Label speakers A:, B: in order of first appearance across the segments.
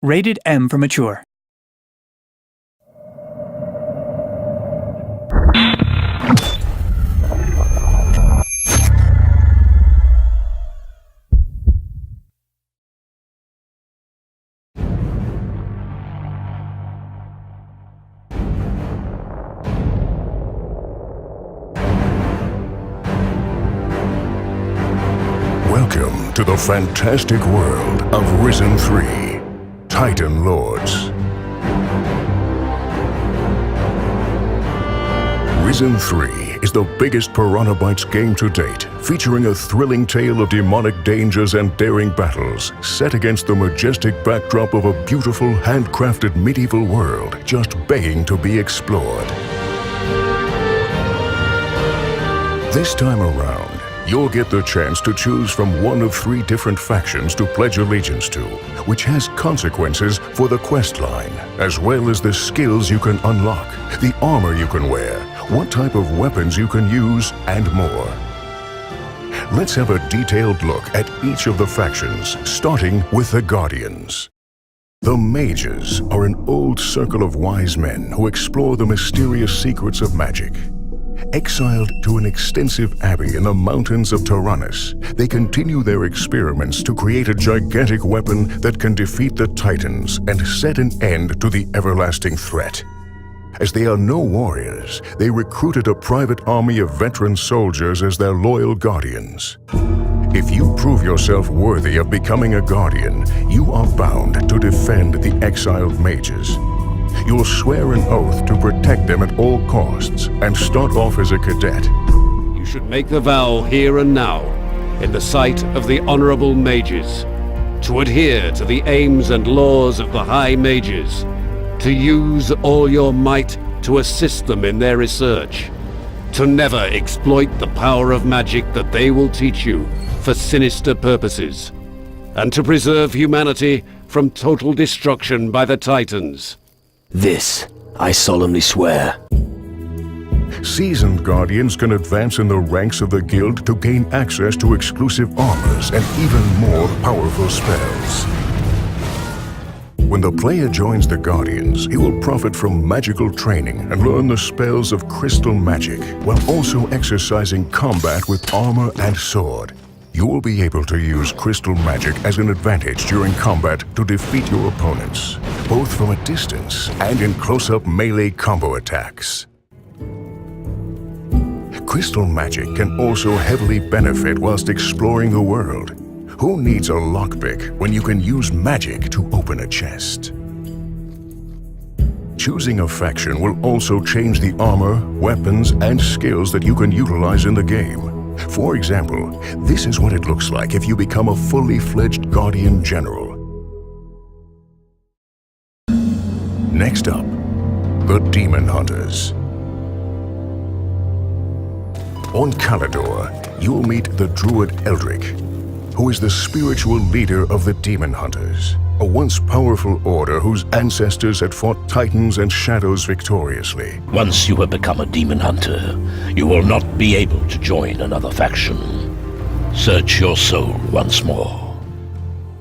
A: Rated M for mature.
B: Welcome to the fantastic world of Risen 3, Titan Lords. Risen 3 is the biggest Piranha Bytes game to date, featuring a thrilling tale of demonic dangers and daring battles, set against the majestic backdrop of a beautiful, handcrafted medieval world just begging to be explored. This time around, you'll get the chance to choose from one of 3 different factions to pledge allegiance to, which has consequences for the quest line, as well as the skills you can unlock, the armor you can wear, what type of weapons you can use, and more. Let's have a detailed look at each of the factions, starting with the Guardians. The Mages are an old circle of wise men who explore the mysterious secrets of magic. Exiled to an extensive abbey in the mountains of Tyrannus, they continue their experiments to create a gigantic weapon that can defeat the Titans and set an end to the everlasting threat. As they are no warriors, they recruited a private army of veteran soldiers as their loyal guardians. If you prove yourself worthy of becoming a guardian, you are bound to defend the exiled mages. You'll swear an oath to protect them at all costs and start off as a cadet.
C: You should make the vow here and now, in the sight of the honorable mages, to adhere to the aims and laws of the High Mages, to use all your might to assist them in their research, to never exploit the power of magic that they will teach you for sinister purposes, and to preserve humanity from total destruction by the Titans.
D: This, I solemnly swear.
B: Seasoned Guardians can advance in the ranks of the Guild to gain access to exclusive armors and even more powerful spells. When the player joins the Guardians, he will profit from magical training and learn the spells of crystal magic, while also exercising combat with armor and sword. You will be able to use crystal magic as an advantage during combat to defeat your opponents, both from a distance and in close-up melee combo attacks. Crystal magic can also heavily benefit whilst exploring the world. Who needs a lockpick when you can use magic to open a chest? Choosing a faction will also change the armor, weapons, and skills that you can utilize in the game. For example, this is what it looks like if you become a fully fledged Guardian General. Next up, the Demon Hunters. On Calidor, you'll meet the Druid Eldric, who is the spiritual leader of the Demon Hunters, a once powerful order whose ancestors had fought Titans and Shadows victoriously.
D: Once you have become a demon hunter, you will not be able to join another faction. Search your soul once more.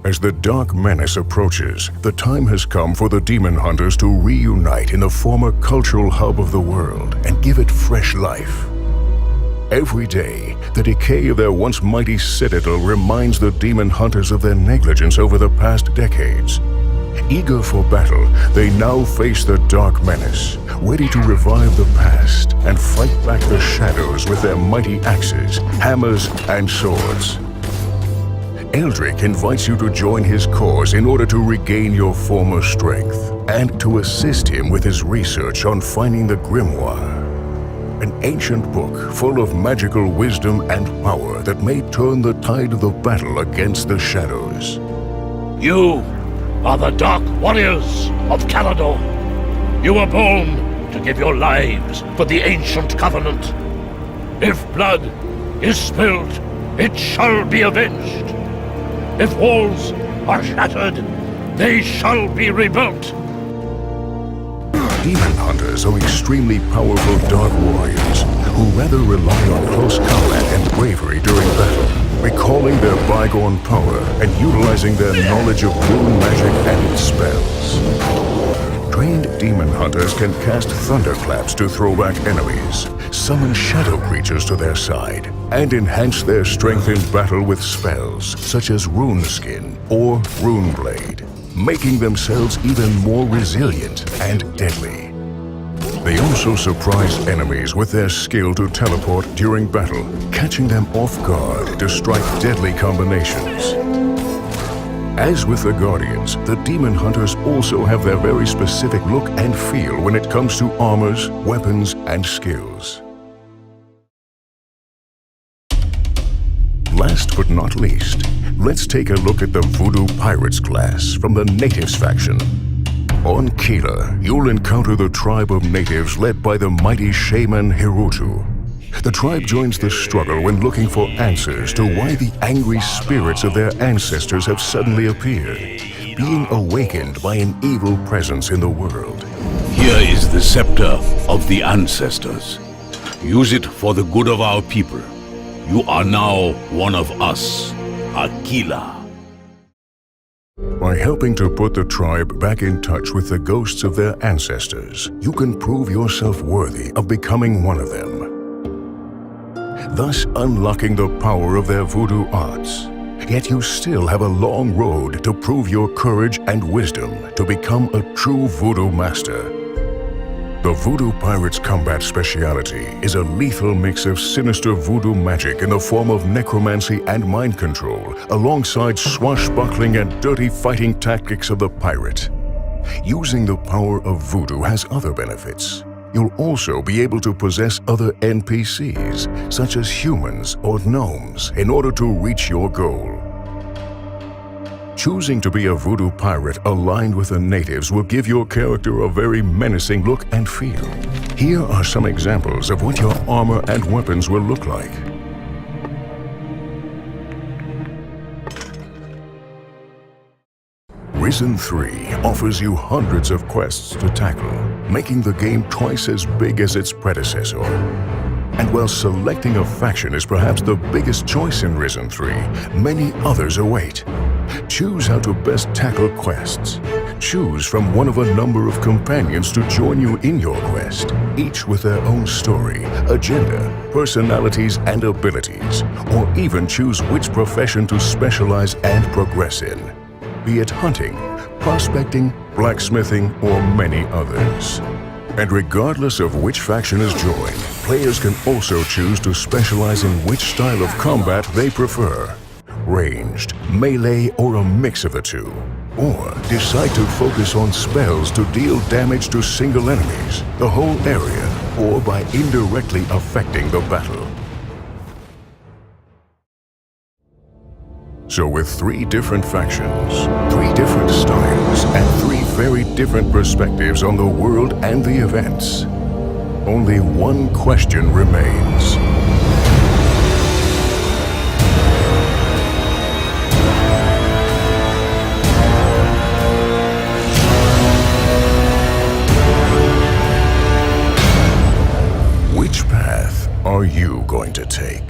B: As the Dark Menace approaches, the time has come for the Demon Hunters to reunite in the former cultural hub of the world and give it fresh life. Every day, the decay of their once mighty citadel reminds the Demon Hunters of their negligence over the past decades. Eager for battle, they now face the Dark Menace, ready to revive the past and fight back the shadows with their mighty axes, hammers, and swords. Eldric invites you to join his cause in order to regain your former strength and to assist him with his research on finding the Grimoire, an ancient book full of magical wisdom and power that may turn the tide of the battle against the shadows.
E: You are the Dark Warriors of Calidor. You were born to give your lives for the ancient covenant. If blood is spilled, it shall be avenged. If walls are shattered, they shall be rebuilt.
B: Demon Hunters are extremely powerful dark warriors who rather rely on close combat and bravery during battle. recalling their bygone power and utilizing their knowledge of rune magic and its spells. Trained demon hunters can cast thunderclaps to throw back enemies, summon shadow creatures to their side, and enhance their strength in battle with spells such as Rune Skin or Rune Blade, making themselves even more resilient and deadly. They also surprise enemies with their skill to teleport during battle, catching them off guard to strike deadly combinations. As with the Guardians, the Demon Hunters also have their very specific look and feel when it comes to armors, weapons, and skills. Last but not least, let's take a look at the Voodoo Pirates class from the Natives faction. On Kila, you'll encounter the tribe of natives led by the mighty shaman Hirutu. The tribe joins the struggle when looking for answers to why the angry spirits of their ancestors have suddenly appeared, being awakened by an evil presence in the world.
A: Here is the scepter of the ancestors. Use it for the good of our people. You are now one of us, Aquila.
B: By helping to put the tribe back in touch with the ghosts of their ancestors, you can prove yourself worthy of becoming one of them, thus unlocking the power of their voodoo arts. Yet you still have a long road to prove your courage and wisdom to become a true voodoo master. The Voodoo Pirates' combat speciality is a lethal mix of sinister voodoo magic in the form of necromancy and mind control, alongside swashbuckling and dirty fighting tactics of the pirate. Using the power of voodoo has other benefits. You'll also be able to possess other NPCs, such as humans or gnomes, in order to reach your goal. Choosing to be a voodoo pirate aligned with the natives will give your character a very menacing look and feel. Here are some examples of what your armor and weapons will look like. Risen 3 offers you hundreds of quests to tackle, making the game twice as big as its predecessor. And while selecting a faction is perhaps the biggest choice in Risen 3, many others await. Choose how to best tackle quests. Choose from one of a number of companions to join you in your quest, each with their own story, agenda, personalities, and abilities, or even choose which profession to specialize and progress in, be it hunting, prospecting, blacksmithing, or many others. And regardless of which faction is joined, players can also choose to specialize in which style of combat they prefer. Ranged, melee, or a mix of the two. Or decide to focus on spells to deal damage to single enemies, the whole area, or by indirectly affecting the battle. So with 3 different factions, 3 different styles, and 3 very different perspectives on the world and the events, only one question remains. Which path are you going to take?